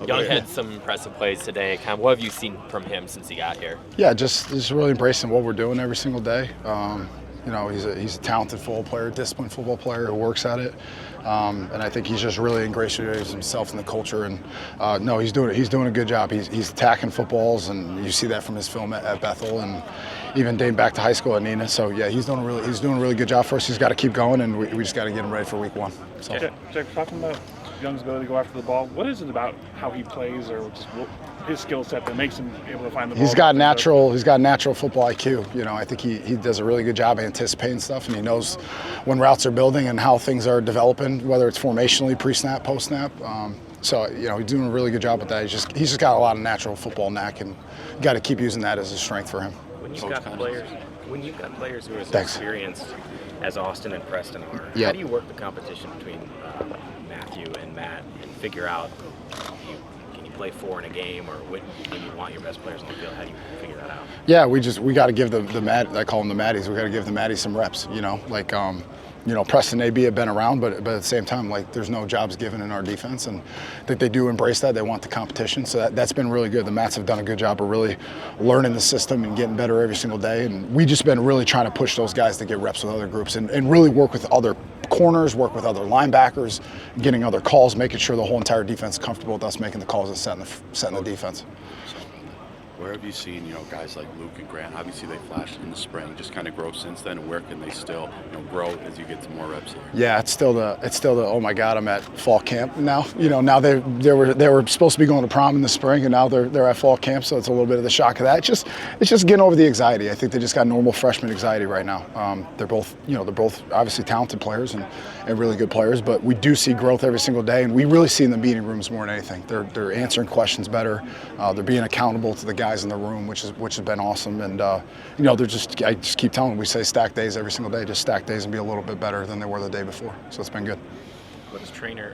Young had some impressive plays today. Kind of, what have you seen from him since he got here? Yeah, just really embracing what we're doing every single day. He's a talented football player, disciplined football player who works at it, and I think he's just really ingratiated himself in the culture. And no, he's doing a good job. He's attacking footballs, and you see that from his film at Bethel, and even dating back to high school at Nina. So yeah, he's doing a really good job for us. He's got to keep going, and we just got to get him ready for week 1. So. Jack, talking about Young's ability to go after the ball, what is it about how he plays or just his skill set that makes him able to find the ball? He's got natural football IQ. You know, I think he does a really good job anticipating stuff, and he knows when routes are building and how things are developing, whether it's formationally, pre-snap, post-snap. So you know, he's doing a really good job with that. He's just got a lot of natural football knack, and you got to keep using that as a strength for him. When you've got players who are as experienced as Austin and Preston are, how do you work the competition between Matthew and Matt and figure out can you play 4 in a game, or when you want your best players on the field? How do you figure that out? Yeah, we got to give the Matt, I call them the Matties. We got to give the Matties some reps. You know, like Preston AB have been around, but at the same time, like there's no jobs given in our defense, and that they do embrace that. They want the competition, so that's been really good. The Mats have done a good job of really learning the system and getting better every single day, and we just been really trying to push those guys to get reps with other groups and really work with other corners, work with other linebackers, getting other calls, making sure the whole entire defense is comfortable with us making the calls and setting the defense. Where have you seen, guys like Luke and Grant? Obviously, they flashed in the spring. Just kind of grow since then. And where can they still, grow as you get some more reps here? Yeah, it's still the oh my God, I'm at fall camp now. Now they were supposed to be going to prom in the spring, and now they're at fall camp. So it's a little bit of the shock of that. It's just getting over the anxiety. I think they just got normal freshman anxiety right now. They're both obviously talented players and really good players, but we do see growth every single day, and we really see in the meeting rooms more than anything. They're answering questions better. They're being accountable to the guys in the room, which has been awesome. And I just keep telling them, we say stack days every single day, just stack days and be a little bit better than they were the day before. So it's been good. What has trainer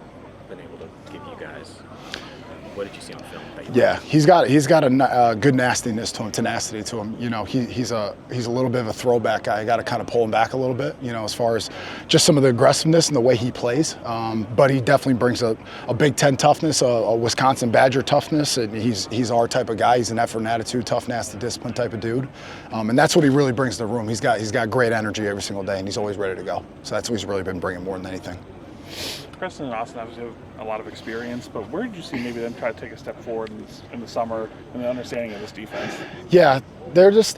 been able to give you guys? What did you see on film? Yeah, he's got a good nastiness to him, tenacity to him. He's a little bit of a throwback guy. I got to kind of pull him back a little bit, as far as just some of the aggressiveness and the way he plays. But he definitely brings a Big Ten toughness, a Wisconsin Badger toughness, and he's our type of guy. He's an effort and attitude, tough, nasty, discipline type of dude, and that's what he really brings to the room. He's got great energy every single day, and he's always ready to go. So that's what he's really been bringing more than anything. Preston and Austin obviously have a lot of experience, but where did you see maybe them try to take a step forward in the summer and the understanding of this defense? Yeah, they're just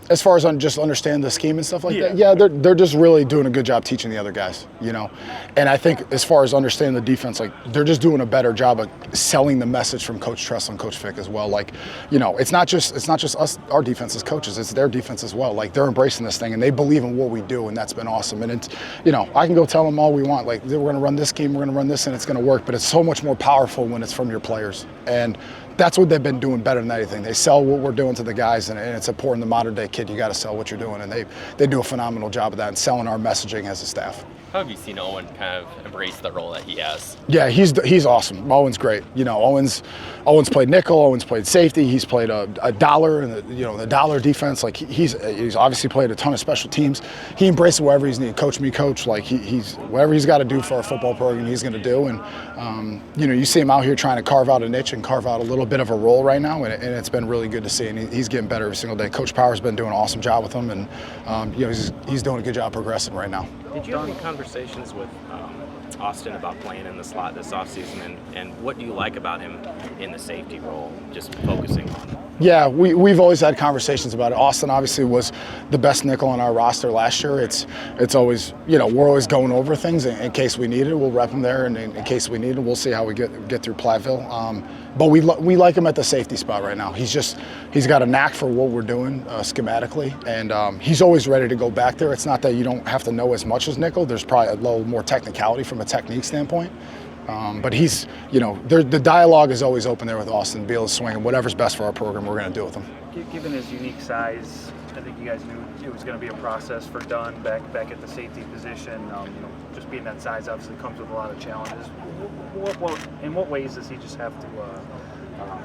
as far as just understand the scheme and stuff like that. Yeah, they're just really doing a good job teaching the other guys, And I think as far as understanding the defense, like they're just doing a better job of selling the message from Coach Tressel and Coach Fick as well. Like, it's not just us, our defense as coaches, it's their defense as well. Like they're embracing this thing and they believe in what we do, and that's been awesome. And it's, I can go tell them all we want, like we're gonna run this game, we're gonna run this, and it's gonna work. But it's so much more powerful when it's from your players. And that's what they've been doing better than anything. They sell what we're doing to the guys, and it's important. The modern day kid, you got to sell what you're doing, and they do a phenomenal job of that and selling our messaging as a staff. How have you seen Owen kind of embrace the role that he has? Yeah, he's awesome. Owen's great. Owen's played nickel. Owen's played safety. He's played a dollar and the dollar defense. Like he's obviously played a ton of special teams. He embraces whatever he's needed. Coach me, coach. Like he's whatever he's got to do for our football program, he's going to do. And you see him out here trying to carve out a niche and carve out a little bit of a role right now, and it's been really good to see. And he's getting better every single day. Coach Power's been doing an awesome job with him, and he's doing a good job progressing right now. Did you have any conversations with Austin about playing in the slot this offseason, and what do you like about him in the safety role, just focusing on? Yeah, we've always had conversations about it. Austin obviously was the best nickel on our roster last year. It's always, we're always going over things in case we need it. We'll rep him there, and in case we need it, we'll see how we get through Platteville. But we like him at the safety spot right now. He's got a knack for what we're doing schematically, and he's always ready to go back there. It's not that you don't have to know as much as nickel. There's probably a little more technicality from a technique standpoint. But he's, the dialogue is always open there with Austin to be able to swing, and whatever's best for our program, we're going to do with him. Given his unique size, I think you guys knew it was going to be a process for Dunn back at the safety position. Just being that size obviously comes with a lot of challenges. In what ways does he just have to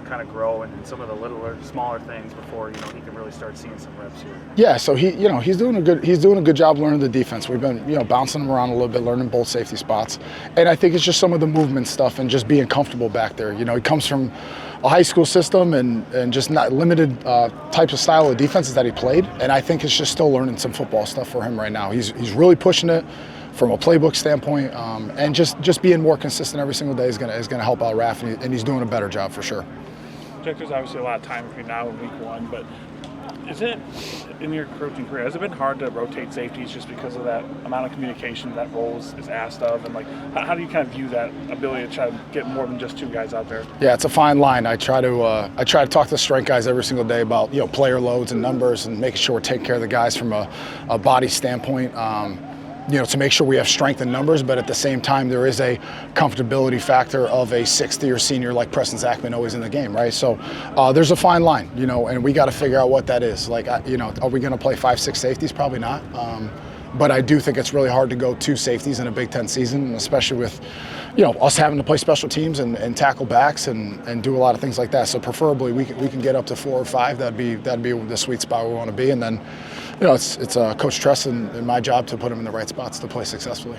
kind of grow and some of the littler, smaller things before he can really start seeing some reps here? Yeah, so he's doing a good job learning the defense. We've been bouncing him around a little bit, learning both safety spots, and I think it's just some of the movement stuff and just being comfortable back there. He comes from a high school system and just not limited types of style of defenses that he played, and I think it's just still learning some football stuff for him right now. He's really pushing it from a playbook standpoint, and just being more consistent every single day is gonna help out Raf, and he's doing a better job for sure. Jack, there's obviously a lot of time between now and week one, but is it, in your coaching career, has it been hard to rotate safeties just because of that amount of communication that role is asked of? And how do you kind of view that ability to try to get more than just two guys out there? Yeah, it's a fine line. I try to talk to the strength guys every single day about player loads and numbers and making sure we're taking care of the guys from a body standpoint. To make sure we have strength in numbers, but at the same time, there is a comfortability factor of a sixth-year senior like Preston Zachman always in the game, right? So there's a fine line, and we got to figure out what that is. Are we going to play 5-6 safeties? Probably not. But I do think it's really hard to go 2 safeties in a Big Ten season, especially with, us having to play special teams and tackle backs and do a lot of things like that. So preferably we can get up to 4 or 5. That'd be the sweet spot we want to be, and then. It's Coach Tress and my job to put him in the right spots to play successfully,